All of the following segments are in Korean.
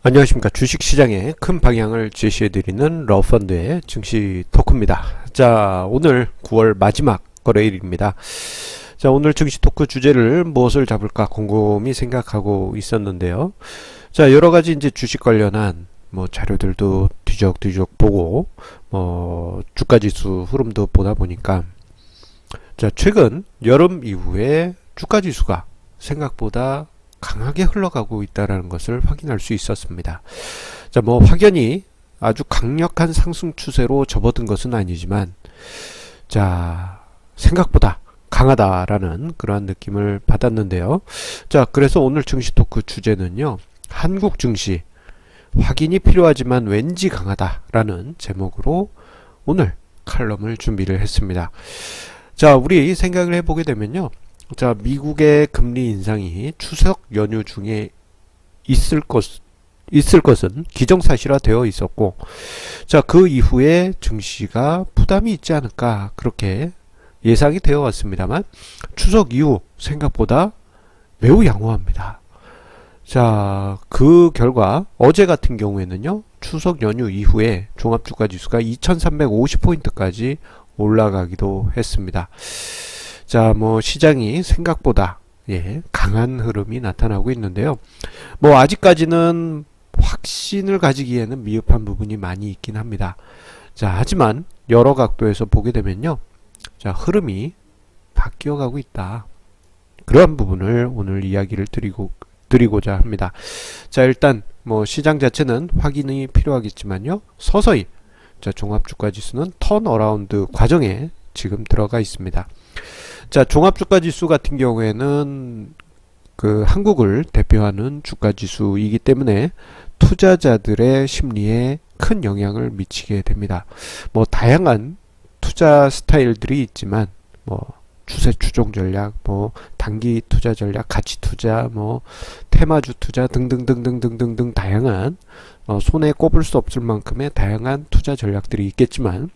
안녕하십니까. 주식시장의 큰 방향을 제시해드리는 러펀드의 증시 토크입니다. 자, 오늘 9월 마지막 거래일입니다. 자, 오늘 증시 토크 주제를 무엇을 잡을까 곰곰이 생각하고 있었는데요. 자, 여러가지 이제 주식 관련한 자료들도 뒤적뒤적 보고 주가지수 흐름도 보다 보니까, 자, 최근 여름 이후에 주가지수가 생각보다 강하게 흘러가고 있다는 것을 확인할 수 있었습니다. 자, 확연히 아주 강력한 상승 추세로 접어든 것은 아니지만, 자, 생각보다 강하다라는 그러한 느낌을 받았는데요. 자, 그래서 오늘 증시 토크 주제는요, 한국 증시 확인이 필요하지만 왠지 강하다라는 제목으로 오늘 칼럼을 준비를 했습니다. 자, 우리 생각을 해보게 되면요, 자, 미국의 금리 인상이 추석 연휴 중에 있을 것은 기정사실화 되어 있었고, 자, 그 이후에 증시가 부담이 있지 않을까 그렇게 예상이 되어 왔습니다만, 추석 이후 생각보다 매우 양호합니다. 자, 그 결과 어제 같은 경우에는요, 추석 연휴 이후에 종합주가지수가 2350포인트까지 올라가기도 했습니다. 자, 시장이 생각보다 강한 흐름이 나타나고 있는데요. 아직까지는 확신을 가지기에는 미흡한 부분이 많이 있긴 합니다. 자, 하지만 여러 각도에서 보게 되면요, 자, 흐름이 바뀌어가고 있다. 그러한 부분을 오늘 이야기를 드리고자 합니다. 자, 일단 시장 자체는 확인이 필요하겠지만요, 서서히 자, 종합주가지수는 턴어라운드 과정에 지금 들어가 있습니다. 자, 종합주가지수 같은 경우에는 그 한국을 대표하는 주가지수이기 때문에 투자자들의 심리에 큰 영향을 미치게 됩니다. 다양한 투자 스타일들이 있지만 추세 추종 전략, 단기 투자 전략, 가치 투자, 테마주 투자 등등등등등등등 다양한 손에 꼽을 수 없을 만큼의 다양한 투자 전략들이 있겠지만,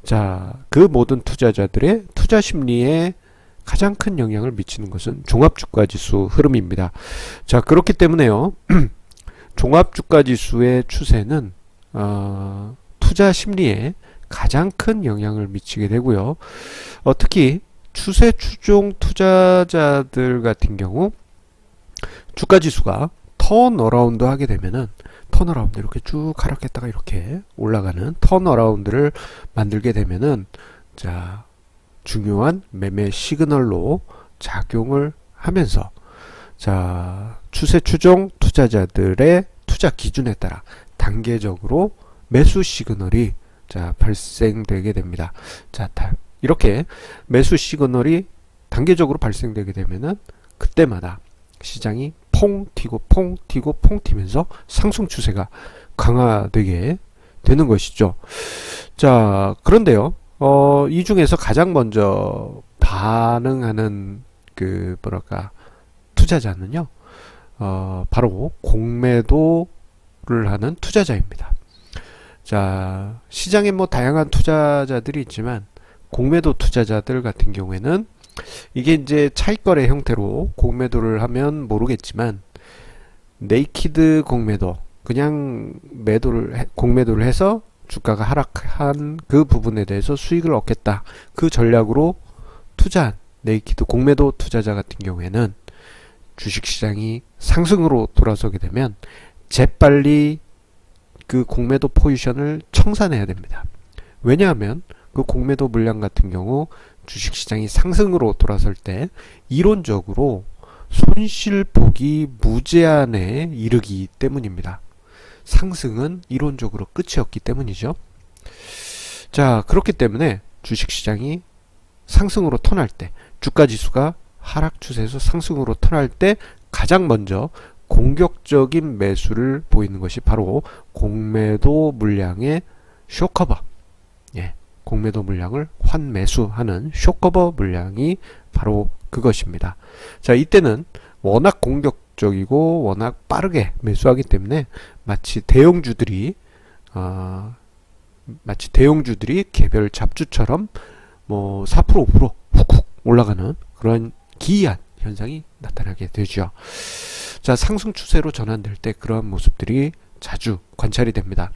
자, 그 모든 투자자들의 투자 심리에 가장 큰 영향을 미치는 것은 종합주가지수 흐름입니다. 자, 그렇기 때문에요, 종합주가지수의 추세는 투자 심리에 가장 큰 영향을 미치게 되고요. 특히 추세 추종 투자자들 같은 경우 주가지수가 턴어라운드 하게 되면은, 턴어라운드 이렇게 쭉 하락했다가 이렇게 올라가는 턴어라운드를 만들게 되면은, 자, 중요한 매매 시그널로 작용을 하면서, 자, 추세 추종 투자자들의 투자 기준에 따라 단계적으로 매수 시그널이 자, 발생되게 됩니다. 자, 이렇게 매수 시그널이 단계적으로 발생되게 되면은 그때마다 시장이 퐁 튀고 퐁 튀고 퐁 튀면서 상승 추세가 강화되게 되는 것이죠. 자, 그런데요, 이 중에서 가장 먼저 반응하는 투자자는요, 바로 공매도를 하는 투자자입니다. 자, 시장에 다양한 투자자들이 있지만 공매도 투자자들 같은 경우에는 이게 이제 차익거래 형태로 공매도를 하면 모르겠지만, 네이키드 공매도, 그냥 공매도를 해서 주가가 하락한 그 부분에 대해서 수익을 얻겠다, 그 전략으로 투자한 네이키드 공매도 투자자 같은 경우에는 주식시장이 상승으로 돌아서게 되면 재빨리 그 공매도 포지션을 청산해야 됩니다. 왜냐하면 그 공매도 물량 같은 경우 주식시장이 상승으로 돌아설 때 이론적으로 손실폭이 무제한에 이르기 때문입니다. 상승은 이론적으로 끝이었기 때문이죠. 자, 그렇기 때문에 주식시장이 상승으로 턴할 때, 주가지수가 하락 추세에서 상승으로 턴할 때 가장 먼저 공격적인 매수를 보이는 것이 바로 공매도 물량의 쇼커버, 공매도 물량을 환매수하는 쇼커버 물량이 바로 그것입니다. 자, 이때는 워낙 공격적이고 워낙 빠르게 매수하기 때문에 마치 대형주들이 개별 잡주처럼 4% 5% 훅훅 올라가는 그런 기이한 현상이 나타나게 되죠. 자, 상승 추세로 전환될 때 그러한 모습들이 자주 관찰이 됩니다.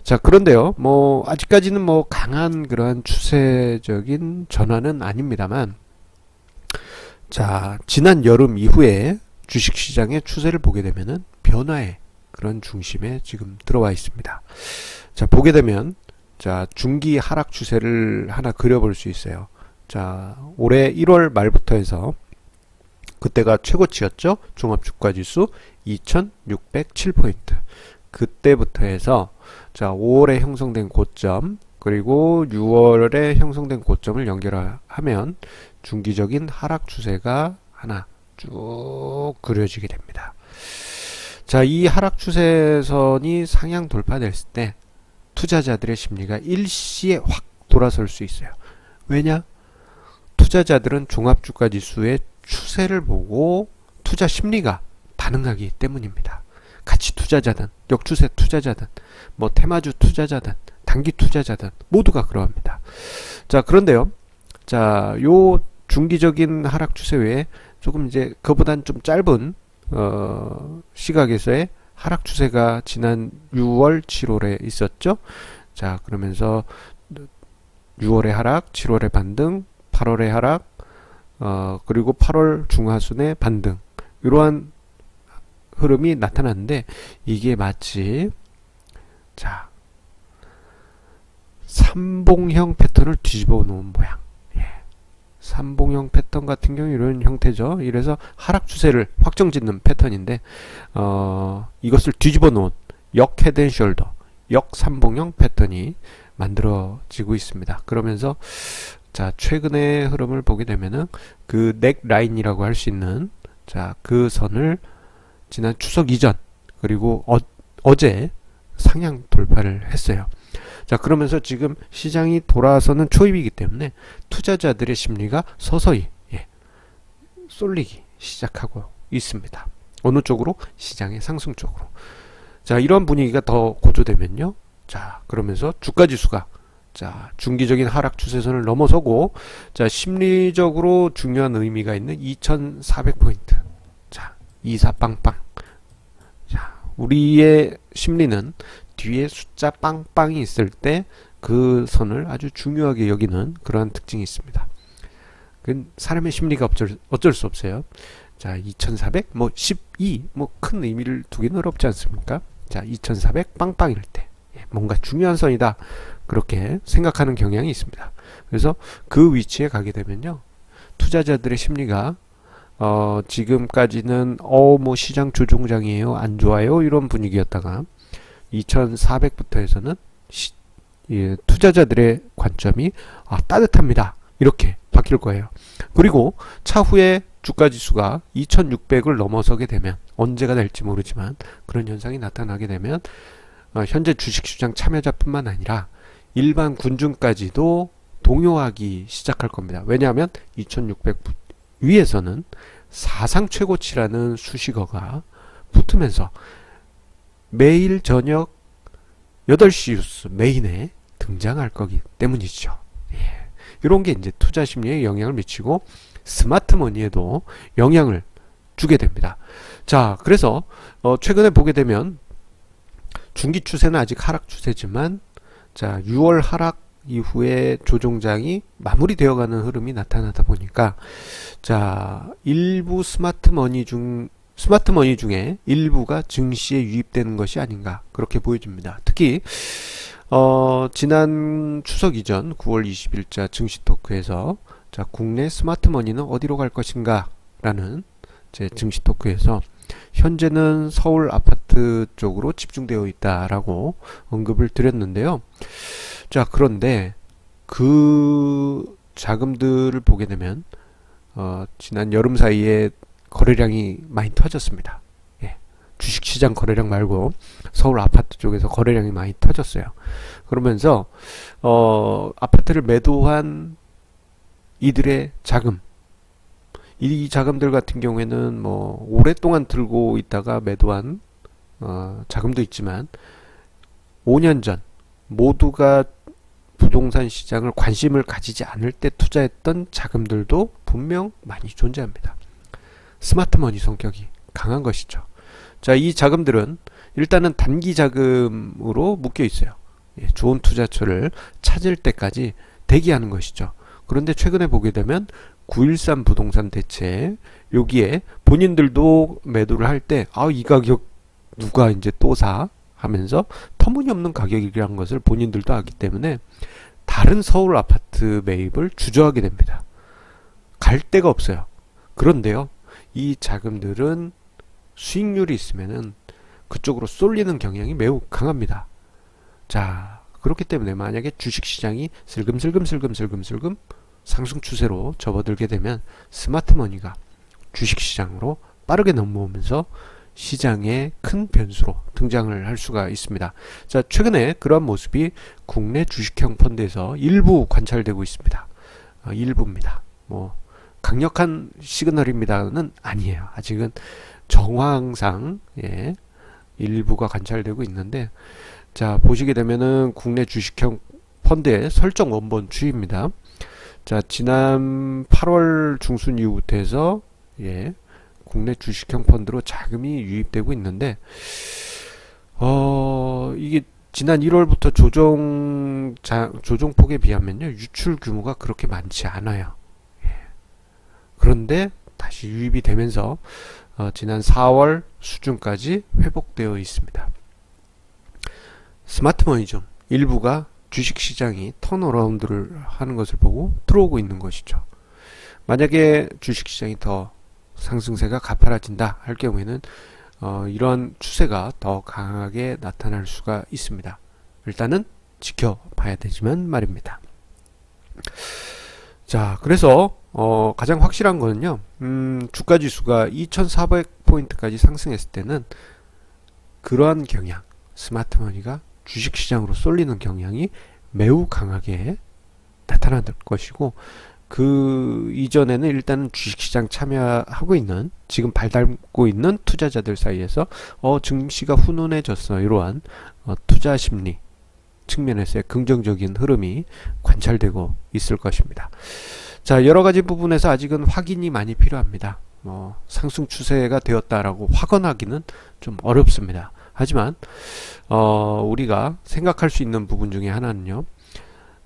자, 그런데요, 뭐 아직까지는 뭐 강한 그러한 추세적인 전환은 아닙니다만, 자, 지난 여름 이후에 주식시장의 추세를 보게 되면은 변화의 그런 중심에 지금 들어와 있습니다. 자, 보게 되면 자, 중기 하락 추세를 하나 그려볼 수 있어요. 자, 올해 1월 말부터 해서 그때가 최고치였죠. 종합주가지수 2607포인트. 그때부터 해서 자, 5월에 형성된 고점 그리고 6월에 형성된 고점을 연결하면 중기적인 하락 추세가 하나 쭉 그려지게 됩니다. 자, 이 하락 추세선이 상향 돌파됐을 때 투자자들의 심리가 일시에 확 돌아설 수 있어요. 왜냐? 투자자들은 종합주가지수의 추세를 보고 투자 심리가 반응하기 때문입니다. 가치 투자자든 역추세 투자자든 뭐 테마주 투자자든 단기 투자자든 모두가 그러합니다. 자, 그런데요. 자, 요 중기적인 하락 추세 외에 조금 이제 그보단 좀 짧은 시각에서의 하락 추세가 지난 6월, 7월에 있었죠. 자, 그러면서 6월에 하락, 7월에 반등, 8월에 하락, 그리고 8월 중하순에 반등, 이러한 흐름이 나타났는데 이게 마치 자, 삼봉형 패턴을 뒤집어 놓은 모양. 삼봉형 패턴 같은 경우 이런 형태죠. 이래서 하락 추세를 확정짓는 패턴인데 이것을 뒤집어 놓은 역 헤드앤숄더, 역 삼봉형 패턴이 만들어지고 있습니다. 그러면서 자, 최근의 흐름을 보게 되면은 그 넥 라인이라고 할 수 있는 자, 그 선을 지난 추석 이전 그리고 어제 상향 돌파를 했어요. 자, 그러면서 지금 시장이 돌아서는 초입이기 때문에 투자자들의 심리가 서서히 쏠리기 시작하고 있습니다. 어느 쪽으로? 시장의 상승 쪽으로. 자, 이런 분위기가 더 고조되면요. 자, 그러면서 주가지수가 자, 중기적인 하락 추세선을 넘어서고 자, 심리적으로 중요한 의미가 있는 2400포인트. 자, 24빵빵. 자, 우리의 심리는 뒤에 숫자 빵빵이 있을 때 그 선을 아주 중요하게 여기는 그러한 특징이 있습니다. 그 사람의 심리가 어쩔 수 없어요. 자, 2400, 뭐 12, 뭐 큰 의미를 두기는 어렵지 않습니까? 자, 2400 빵빵일 때 뭔가 중요한 선이다, 그렇게 생각하는 경향이 있습니다. 그래서 그 위치에 가게 되면요, 투자자들의 심리가 지금까지는 뭐 시장 조종장이에요, 안 좋아요, 이런 분위기였다가 2400부터 해서는 투자자들의 관점이 따뜻합니다, 이렇게 바뀔 거예요. 그리고 차후에 주가지수가 2600을 넘어서게 되면, 언제가 될지 모르지만 그런 현상이 나타나게 되면 현재 주식시장 참여자뿐만 아니라 일반 군중까지도 동요하기 시작할 겁니다. 왜냐하면 2600 위에서는 사상 최고치라는 수식어가 붙으면서 매일 저녁 8시 뉴스 메인에 등장할 거기 때문이죠. 이런 게 이제 투자 심리에 영향을 미치고 스마트머니에도 영향을 주게 됩니다. 자, 그래서 최근에 보게 되면 중기 추세는 아직 하락 추세지만 자, 6월 하락 이후에 조종장이 마무리되어가는 흐름이 나타나다 보니까 자, 일부 스마트머니 중에 일부가 증시에 유입되는 것이 아닌가, 그렇게 보여집니다. 특히 지난 추석 이전 9월 20일자 증시 토크에서 자, 국내 스마트머니는 어디로 갈 것인가 라는 제 증시 토크에서 현재는 서울 아파트 쪽으로 집중되어 있다라고 언급을 드렸는데요. 자, 그런데 그 자금들을 보게 되면 지난 여름 사이에 거래량이 많이 터졌습니다. 주식시장 거래량 말고 서울 아파트 쪽에서 거래량이 많이 터졌어요. 그러면서 아파트를 매도한 이들의 자금, 이 자금들 같은 경우에는 뭐 오랫동안 들고 있다가 매도한 자금도 있지만 5년 전 모두가 부동산 시장을 관심을 가지지 않을 때 투자했던 자금들도 분명 많이 존재합니다. 스마트머니 성격이 강한 것이죠. 자, 이 자금들은 일단은 단기 자금으로 묶여 있어요. 예, 좋은 투자처를 찾을 때까지 대기하는 것이죠. 그런데 최근에 보게 되면 913 부동산 대체, 여기에 본인들도 매도를 할 때 이 가격 누가 이제 또 사? 하면서 터무니없는 가격이라는 것을 본인들도 알기 때문에 다른 서울 아파트 매입을 주저하게 됩니다. 갈 데가 없어요. 그런데요, 이 자금들은 수익률이 있으면은 그쪽으로 쏠리는 경향이 매우 강합니다. 자, 그렇기 때문에 만약에 주식시장이 슬금슬금 상승 추세로 접어들게 되면 스마트머니가 주식시장으로 빠르게 넘어오면서 시장의 큰 변수로 등장을 할 수가 있습니다. 자, 최근에 그러한 모습이 국내 주식형 펀드에서 일부 관찰되고 있습니다. 일부입니다. 뭐 강력한 시그널입니다는 아니에요. 아직은 정황상 일부가 관찰되고 있는데, 자, 보시게 되면은 국내 주식형 펀드의 설정 원본 추이입니다. 자, 지난 8월 중순 이후부터 해서 국내 주식형 펀드로 자금이 유입되고 있는데, 이게 지난 1월부터 조정폭에 비하면요, 유출 규모가 그렇게 많지 않아요. 그런데 다시 유입이 되면서 지난 4월 수준까지 회복되어 있습니다. 스마트머니즘 일부가 주식시장이 턴어라운드를 하는 것을 보고 들어오고 있는 것이죠. 만약에 주식시장이 더 상승세가 가파라진다 할 경우에는 이러한 추세가 더 강하게 나타날 수가 있습니다. 일단은 지켜봐야 되지만 말입니다. 자, 그래서 가장 확실한 거는요, 주가지수가 2400포인트까지 상승했을 때는 그러한 경향, 스마트머니가 주식시장으로 쏠리는 경향이 매우 강하게 나타날 것이고, 그 이전에는 일단은 주식시장 참여하고 있는, 지금 발달고 있는 투자자들 사이에서 증시가 훈훈해졌어, 이러한 투자 심리 측면에서의 긍정적인 흐름이 관찰되고 있을 것입니다. 자, 여러가지 부분에서 아직은 확인이 많이 필요합니다. 상승 추세가 되었다라고 확언하기는 좀 어렵습니다. 하지만 우리가 생각할 수 있는 부분 중에 하나는요,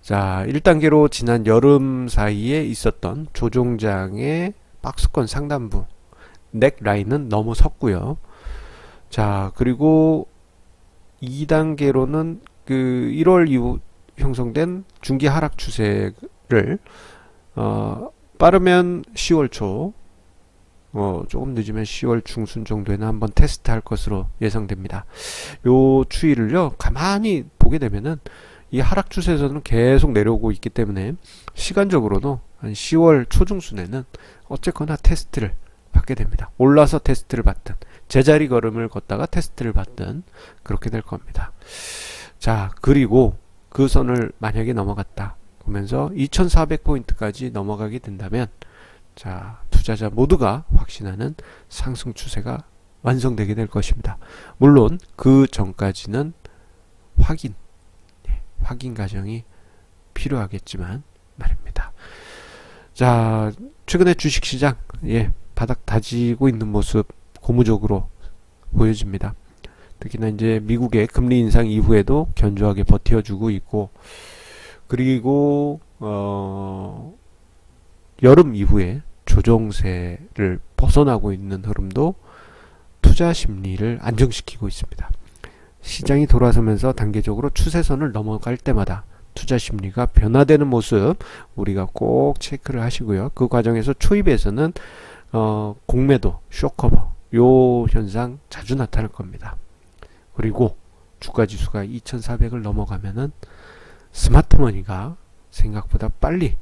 자, 1단계로 지난 여름 사이에 있었던 조종장의 박스권 상단부 넥라인은 넘어섰고요. 자, 그리고 2단계로는 그 1월 이후 형성된 중기 하락 추세를 빠르면 10월 초, 조금 늦으면 10월 중순 정도에는 한번 테스트할 것으로 예상됩니다. 요 추이를요, 가만히 보게 되면은 이 하락 추세에서는 계속 내려오고 있기 때문에 시간적으로도 한 10월 초중순에는 어쨌거나 테스트를 받게 됩니다. 올라서 테스트를 받든 제자리 걸음을 걷다가 테스트를 받든 그렇게 될 겁니다. 자, 그리고 그 선을 만약에 넘어갔다 보면서 2400포인트까지 넘어가게 된다면, 자, 투자자 모두가 확신하는 상승 추세가 완성되게 될 것입니다. 물론 그 전까지는 확인 과정이 필요하겠지만 말입니다. 자, 최근에 주식시장 바닥 다지고 있는 모습 고무적으로 보여집니다. 특히나 이제 미국의 금리 인상 이후에도 견조하게 버텨주고 있고, 그리고 여름 이후에 조정세를 벗어나고 있는 흐름도 투자 심리를 안정시키고 있습니다. 시장이 돌아서면서 단계적으로 추세선을 넘어갈 때마다 투자 심리가 변화되는 모습 우리가 꼭 체크를 하시고요. 그 과정에서 초입에서는 공매도, 쇼커버 요 현상 자주 나타날 겁니다. 그리고 주가지수가 2400을 넘어가면은 스마트머니가 생각보다 빨리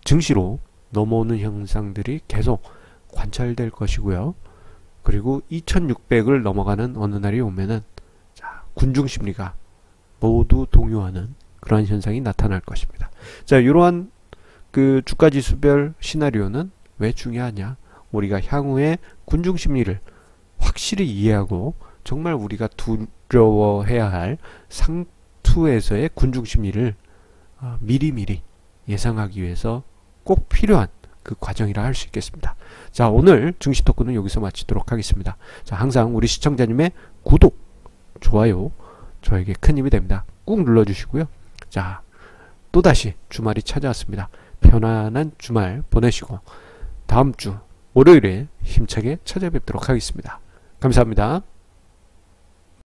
증시로 넘어오는 현상들이 계속 관찰될 것이고요. 그리고 2600을 넘어가는 어느 날이 오면은, 자, 군중심리가 모두 동요하는 그러한 현상이 나타날 것입니다. 자, 이러한 그 주가지수별 시나리오는 왜 중요하냐? 우리가 향후에 군중심리를 확실히 이해하고 정말 우리가 두려워해야 할 상투에서의 군중심리를 미리미리 예상하기 위해서 꼭 필요한 그 과정이라 할 수 있겠습니다. 자, 오늘 증시 토크는 여기서 마치도록 하겠습니다. 자, 항상 우리 시청자님의 구독, 좋아요 저에게 큰 힘이 됩니다. 꾹 눌러주시고요. 자, 또다시 주말이 찾아왔습니다. 편안한 주말 보내시고 다음 주 월요일에 힘차게 찾아뵙도록 하겠습니다. 감사합니다.